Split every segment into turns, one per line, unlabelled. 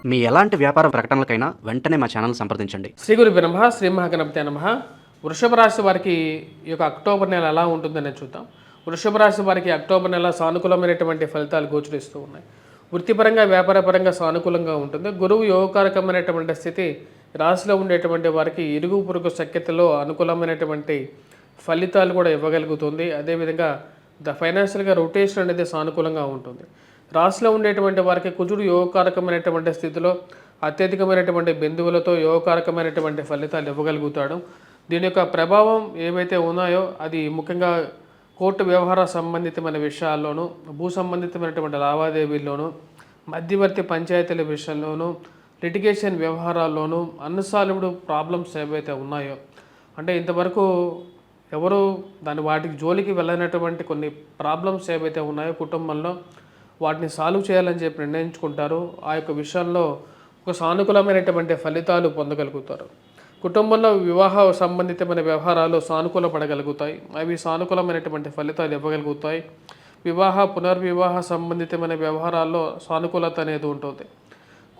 మీ ఎలాంటి వ్యాపార ప్రకటనలకైనా వెంటనే మా ఛానల్ సంప్రదించండి.
శ్రీ గురుభ్యో నమః. శ్రీ మహాగణపతి నమః. వృషభ రాశి వారికి ఈ యొక్క అక్టోబర్ నెల ఎలా ఉంటుందని చూద్దాం. వృషభ రాశి వారికి అక్టోబర్ నెల సానుకూలమైనటువంటి ఫలితాలు గోచరిస్తూ ఉన్నాయి. వృత్తిపరంగా వ్యాపారపరంగా సానుకూలంగా ఉంటుంది. గురువు యోగకారకమైనటువంటి స్థితి రాశిలో ఉండేటువంటి వారికి ఇరుగు పొరుగు సఖ్యతలో అనుకూలమైనటువంటి ఫలితాలు కూడా ఇవ్వగలుగుతుంది. అదేవిధంగా ఫైనాన్షియల్గా రొటేషన్ అనేది సానుకూలంగా ఉంటుంది. రాశిలో ఉండేటువంటి వారికి కుజుడు యోగకారకమైనటువంటి స్థితిలో అత్యధికమైనటువంటి బిందువులతో యోగకారకమైనటువంటి ఫలితాలు ఇవ్వగలుగుతాడు. దీని యొక్క ప్రభావం ఏవైతే ఉన్నాయో అది ముఖ్యంగా కోర్టు వ్యవహార సంబంధితమైన విషయాల్లోనూ, భూ సంబంధితమైనటువంటి లావాదేవీల్లోనూ, మధ్యవర్తి పంచాయతీల విషయంలోనూ, లిటిగేషన్ వ్యవహారాల్లోనూ అన్సాల్వ్డ్ ప్రాబ్లమ్స్ ఏవైతే ఉన్నాయో, అంటే ఇంతవరకు ఎవరు వాటికి జోలికి వెళ్ళనటువంటి కొన్ని ప్రాబ్లమ్స్ ఏవైతే ఉన్నాయో కుటుంబంలో వాటిని సాల్వ్ చేయాలని చెప్పి నిర్ణయించుకుంటారు. ఆ యొక్క విషయంలో ఒక సానుకూలమైనటువంటి ఫలితాలు పొందగలుగుతారు. కుటుంబంలో వివాహ సంబంధితమైన వ్యవహారాలు సానుకూలపడగలుగుతాయి. అవి సానుకూలమైనటువంటి ఫలితాలు ఇవ్వగలుగుతాయి. వివాహ పునర్వివాహ సంబంధితమైన వ్యవహారాల్లో సానుకూలత అనేది ఉంటుంది.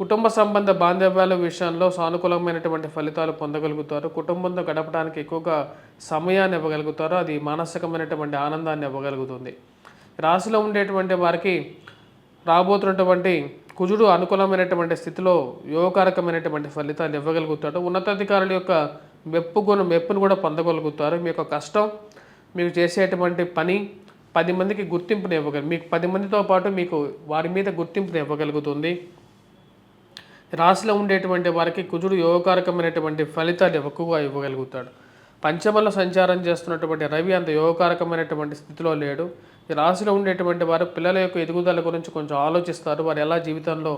కుటుంబ సంబంధ బాంధవ్యాల విషయంలో సానుకూలమైనటువంటి ఫలితాలు పొందగలుగుతారు. కుటుంబంతో గడపడానికి ఎక్కువగా సమయాన్ని ఇవ్వగలుగుతారు. అది మానసికమైనటువంటి ఆనందాన్ని ఇవ్వగలుగుతుంది. రాశిలో ఉండేటువంటి వారికి రాబోతున్నటువంటి కుజుడు అనుకూలమైనటువంటి స్థితిలో యోగకారకమైనటువంటి ఫలితాలు ఇవ్వగలుగుతాడు. ఉన్నతాధికారుల యొక్క మెప్పును కూడా పొందగలుగుతారు. మీ యొక్క కష్టం, మీకు చేసేటువంటి పని 10 మందికి గుర్తింపుని మీకు 10 మందితో పాటు మీకు వారి మీద గుర్తింపుని ఇవ్వగలుగుతుంది. రాశిలో ఉండేటువంటి వారికి కుజుడు యోగకారకమైనటువంటి ఫలితాలు ఎక్కువగా ఇవ్వగలుగుతాడు. పంచమంలో సంచారం చేస్తున్నటువంటి రవి అంత యోగకారకమైనటువంటి స్థితిలో లేడు. ఈ రాశిలో ఉండేటువంటి వారు పిల్లల యొక్క ఎదుగుదల గురించి కొంచెం ఆలోచిస్తారు. వారు ఎలా జీవితంలో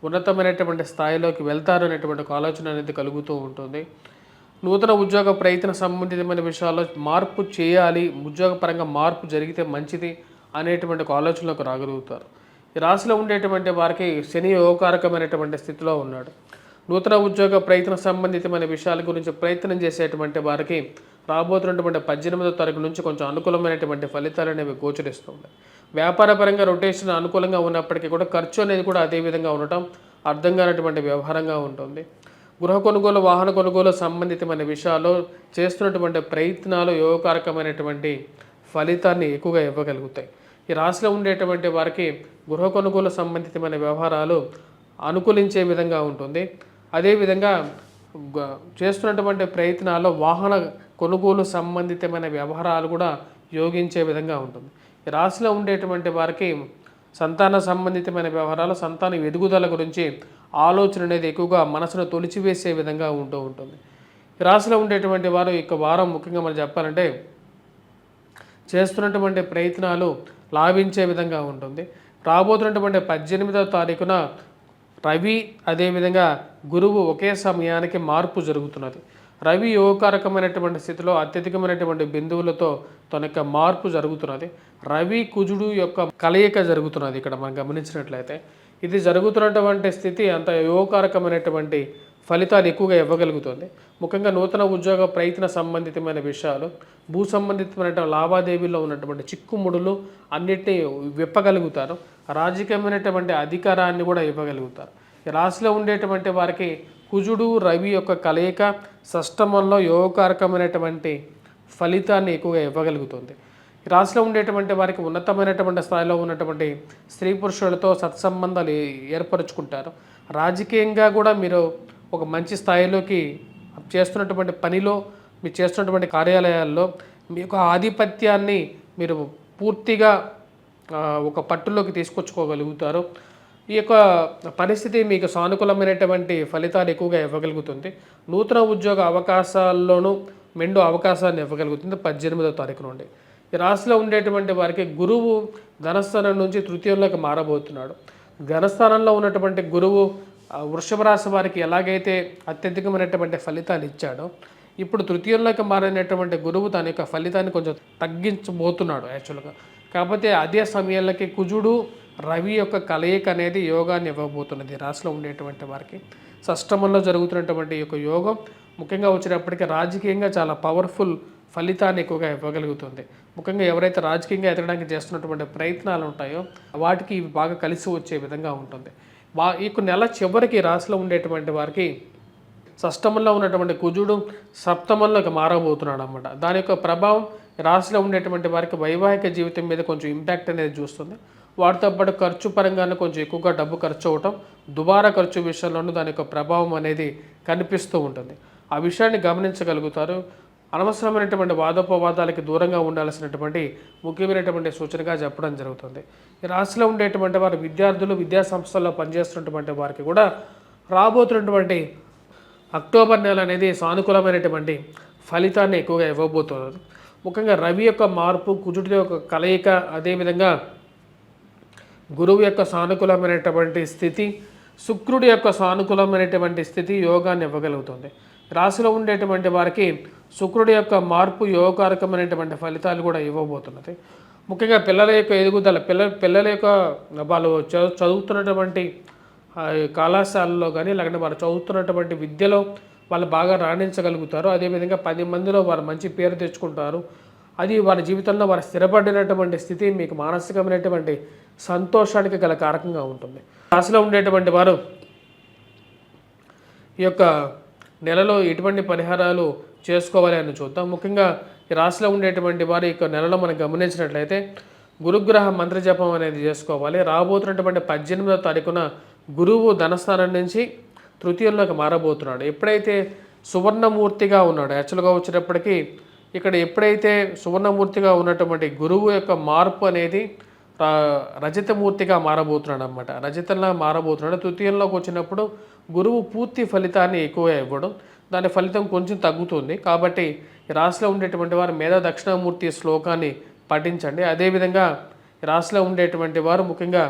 ఉన్నతమైనటువంటి స్థాయిలోకి వెళ్తారు అనేటువంటి ఒక ఆలోచన అనేది కలుగుతూ ఉంటుంది. నూతన ఉద్యోగ ప్రయత్న సంబంధితమైన విషయాల్లో మార్పు చేయాలి, ఉద్యోగపరంగా మార్పు జరిగితే మంచిది అనేటువంటి ఒక ఆలోచనలోకి రాగలుగుతారు. ఈ రాశిలో ఉండేటువంటి వారికి శని యోగకారకమైనటువంటి స్థితిలో ఉన్నాడు. నూతన ఉద్యోగ ప్రయత్న సంబంధితమైన విషయాల గురించి ప్రయత్నం చేసేటువంటి వారికి రాబోతున్నటువంటి 18వ తారీఖు నుంచి కొంచెం అనుకూలమైనటువంటి ఫలితాలు అనేవి గోచరిస్తున్నాయి. వ్యాపారపరంగా రొటేషన్ అనుకూలంగా ఉన్నప్పటికీ కూడా ఖర్చు అనేది కూడా అదే విధంగా ఉండటం అర్థం కానటువంటి వ్యవహారంగా ఉంటుంది. గృహ కొనుగోలు, వాహన కొనుగోలు సంబంధితమైన విషయాల్లో చేస్తున్నటువంటి ప్రయత్నాలు యోగకారకమైనటువంటి ఫలితాన్ని ఎక్కువగా ఇవ్వగలుగుతాయి. ఈ రాశిలో ఉండేటువంటి వారికి గృహ కొనుగోలు సంబంధితమైన వ్యవహారాలు అనుకూలించే విధంగా ఉంటుంది. అదేవిధంగా చేస్తున్నటువంటి ప్రయత్నాల్లో వాహన కొనుగోలు సంబంధితమైన వ్యవహారాలు కూడా యోగించే విధంగా ఉంటుంది. ఈ రాశిలో ఉండేటువంటి వారికి సంతాన సంబంధితమైన వ్యవహారాలు, సంతాన ఎదుగుదల గురించి ఆలోచన అనేది ఎక్కువగా మనసును తొలిచివేసే విధంగా ఉంటుంది. ఈ రాశిలో ఉండేటువంటి వారు ఇక వారం ముఖ్యంగా మనం చెప్పాలంటే చేస్తున్నటువంటి ప్రయత్నాలు లాభించే విధంగా ఉంటుంది. రాబోతున్నటువంటి 18వ తారీఖున రవి అదేవిధంగా గురువు ఒకే సమయానికి మార్పు జరుగుతున్నది. రవి యోగకారకమైనటువంటి స్థితిలో అత్యధికమైనటువంటి బిందువులతో తన యొక్క మార్పు జరుగుతున్నది. రవి కుజుడు యొక్క కలయిక జరుగుతున్నది. ఇక్కడ మనం గమనించినట్లయితే ఇది జరుగుతున్నటువంటి స్థితి అంత యోగకారకమైనటువంటి ఫలితాలు ఎక్కువగా ఇవ్వగలుగుతుంది. ముఖ్యంగా నూతన ఉద్యోగ ప్రయత్న సంబంధితమైన విషయాలు, భూ సంబంధితమైన లావాదేవీల్లో ఉన్నటువంటి చిక్కుముడులు అన్నిటినీ విప్పగలుగుతారు. రాజకీయమైనటువంటి అధికారాన్ని కూడా ఇవ్వగలుగుతారు. ఈ రాశిలో ఉండేటువంటి వారికి కుజుడు రవి యొక్క కలయిక షష్టమంలో యోగకారకమైనటువంటి ఫలితాన్ని ఎక్కువగా ఇవ్వగలుగుతుంది. ఈ రాశిలో ఉండేటువంటి వారికి ఉన్నతమైనటువంటి స్థాయిలో ఉన్నటువంటి స్త్రీ పురుషులతో సత్సంబంధాలు ఏర్పరచుకుంటారు. రాజకీయంగా కూడా మీరు ఒక మంచి స్థాయిలోకి చేస్తున్నటువంటి పనిలో, మీరు చేస్తున్నటువంటి కార్యాలయాల్లో మీ యొక్క ఆధిపత్యాన్ని మీరు పూర్తిగా ఒక పట్టులోకి తీసుకొచ్చుకోగలుగుతారు. ఈ యొక్క పరిస్థితి మీకు సానుకూలమైనటువంటి ఫలితాలు ఎక్కువగా ఇవ్వగలుగుతుంది. నూతన ఉద్యోగ అవకాశాల్లోనూ మెండు అవకాశాన్ని ఇవ్వగలుగుతుంది 18వ తారీఖు నుండి. ఈ రాశిలో ఉండేటువంటి వారికి గురువు ధనస్థానం నుంచి తృతీయంలోకి మారబోతున్నాడు. ధనస్థానంలో ఉన్నటువంటి గురువు వృషభ రాశి వారికి ఎలాగైతే అత్యధికమైనటువంటి ఫలితాలు ఇచ్చాడో, ఇప్పుడు తృతీయంలోకి మారినటువంటి గురువు తన యొక్క ఫలితాన్ని కొంచెం తగ్గించబోతున్నాడు యాక్చువల్గా. కాకపోతే అదే సమయాలకి కుజుడు రవి యొక్క కలయిక అనేది యోగాన్ని ఇవ్వబోతున్నది. రాశిలో ఉండేటువంటి వారికి షష్టమంలో జరుగుతున్నటువంటి యొక్క యోగం ముఖ్యంగా వచ్చేటప్పటికీ రాజకీయంగా చాలా పవర్ఫుల్ ఫలితాన్ని ఎక్కువగా ఇవ్వగలుగుతుంది. ముఖ్యంగా ఎవరైతే రాజకీయంగా ఎదగడానికి చేస్తున్నటువంటి ప్రయత్నాలు ఉంటాయో వాటికి ఇవి బాగా కలిసి వచ్చే విధంగా ఉంటుంది. ఈ నెల చివరికి రాశిలో ఉండేటువంటి వారికి షష్టమంలో ఉన్నటువంటి కుజుడు సప్తమంలోకి మారబోతున్నాడు అనమాట. దాని యొక్క ప్రభావం రాశిలో ఉండేటువంటి వారికి వైవాహిక జీవితం మీద కొంచెం ఇంపాక్ట్ అనేది చూస్తుంది. వాటితో పాటు ఖర్చు పరంగానే కొంచెం ఎక్కువగా డబ్బు ఖర్చు అవటం, దుబారా ఖర్చు విషయంలోనూ దాని యొక్క ప్రభావం అనేది కనిపిస్తూ ఉంటుంది. ఆ విషయాన్ని గమనించగలుగుతారు. అనవసరమైనటువంటి వాదోపవాదాలకి దూరంగా ఉండాల్సినటువంటి ముఖ్యమైనటువంటి సూచనగా చెప్పడం జరుగుతుంది. ఈ రాశిలో ఉండేటువంటి వారు విద్యార్థులు, విద్యా సంస్థల్లో పనిచేస్తున్నటువంటి వారికి కూడా రాబోతున్నటువంటి అక్టోబర్ నెల అనేది సానుకూలమైనటువంటి ఫలితాన్ని ఎక్కువగా ఇవ్వబోతున్నారు. ముఖ్యంగా రవి యొక్క మార్పు, కుజుడి యొక్క కలయిక, అదేవిధంగా గురువు యొక్క సానుకూలమైనటువంటి స్థితి, శుక్రుడి యొక్క సానుకూలమైనటువంటి స్థితి యోగాన్ని ఇవ్వగలుగుతుంది. రాశిలో ఉండేటువంటి వారికి శుక్రుడి యొక్క మార్పు యోగకారకమైనటువంటి ఫలితాలు కూడా ఇవ్వబోతున్నది. ముఖ్యంగా పిల్లల యొక్క ఎదుగుదల, పిల్లల యొక్క వాళ్ళు చదువుతున్నటువంటి కళాశాలలో కానీ లేకపోతే వారు చదువుతున్నటువంటి విద్యలో వాళ్ళు బాగా రాణించగలుగుతారు. అదేవిధంగా 10 మందిలో వారు మంచి పేరు తెచ్చుకుంటారు. అది వారి జీవితంలో వారు స్థిరపడినటువంటి స్థితి మీకు మానసికమైనటువంటి సంతోషానికి గల కారకంగా ఉంటుంది. రాశిలో ఉండేటువంటి వారు ఈ యొక్క నెలలో ఎటువంటి పరిహారాలు చేసుకోవాలి అని చూద్దాం. ముఖ్యంగా ఈ రాశిలో ఉండేటువంటి వారు ఈ నెలలో మనం గమనించినట్లయితే గురుగ్రహ మంత్రజపం అనేది చేసుకోవాలి. రాబోతున్నటువంటి 18వ తారీఖున గురువు ధనస్థానం నుంచి తృతీయంలోకి మారబోతున్నాడు. ఎప్పుడైతే సువర్ణమూర్తిగా ఉన్నాడు, యాక్చువల్గా వచ్చేటప్పటికి ఇక్కడ ఎప్పుడైతే సువర్ణమూర్తిగా ఉన్నటువంటి గురువు యొక్క మార్పు అనేది రజతమూర్తిగా మారబోతున్నాడు అనమాట. రజతంలా మారబోతున్నాడు. తృతీయంలోకి వచ్చినప్పుడు గురువు పూర్తి ఫలితాన్ని ఎక్కువ ఇవ్వడం, దాని ఫలితం కొంచెం తగ్గుతుంది. కాబట్టి ఈ రాశిలో ఉండేటువంటి వారు మేధా దక్షిణామూర్తి శ్లోకాన్ని పఠించండి. అదేవిధంగా ఈ రాశిలో ఉండేటువంటి వారు ముఖ్యంగా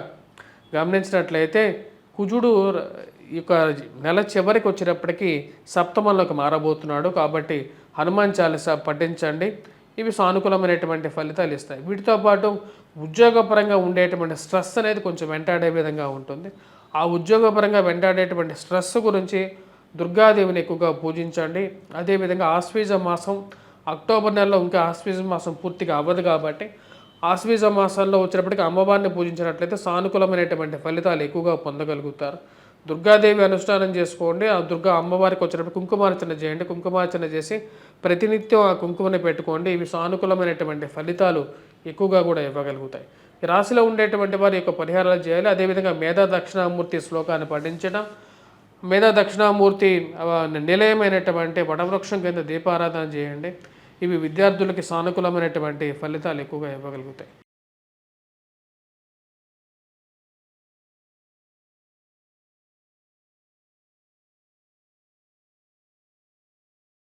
గమనించినట్లయితే కుజుడు ఈ యొక్క నెల చివరికి వచ్చేటప్పటికి సప్తమంలోకి మారబోతున్నాడు. కాబట్టి హనుమాన్ చాలీసా పఠించండి. ఇవి సానుకూలమైనటువంటి ఫలితాలు ఇస్తాయి. వీటితో పాటు ఉద్యోగపరంగా ఉండేటువంటి స్ట్రెస్ అనేది కొంచెం వెంటాడే విధంగా ఉంటుంది. ఆ ఉద్యోగపరంగా వెంటాడేటువంటి స్ట్రెస్ గురించి దుర్గాదేవిని ఎక్కువగా పూజించండి. అదేవిధంగా ఆశ్వీజ మాసం, అక్టోబర్ నెలలో ఇంకా ఆశ్వీజ మాసం పూర్తిగా అవ్వదు కాబట్టి ఆశ్వీజ మాసాల్లో వచ్చేటప్పటికి అమ్మవారిని పూజించినట్లయితే సానుకూలమైనటువంటి ఫలితాలు ఎక్కువగా పొందగలుగుతారు. దుర్గాదేవి అనుష్ఠానం చేసుకోండి. ఆ దుర్గా అమ్మవారికి వచ్చేటప్పుడు కుంకుమార్చన చేయండి. కుంకుమార్చన చేసి ప్రతినిత్యం ఆ కుంకుమని పెట్టుకోండి. ఇవి సానుకూలమైనటువంటి ఫలితాలు ఎక్కువగా కూడా ఇవ్వగలుగుతాయి. ఈ రాశిలో ఉండేటువంటి వారి యొక్క పరిహారాలు చేయాలి. అదేవిధంగా మేధా దక్షిణామూర్తి శ్లోకాన్ని పఠించడం, మేధా దక్షిణామూర్తి నిలయమైనటువంటి వటవృక్షం కింద దీపారాధన చేయండి. ఇవి విద్యార్థులకి సానుకూలమైనటువంటి ఫలితాలు ఎక్కువగా ఇవ్వగలుగుతాయి.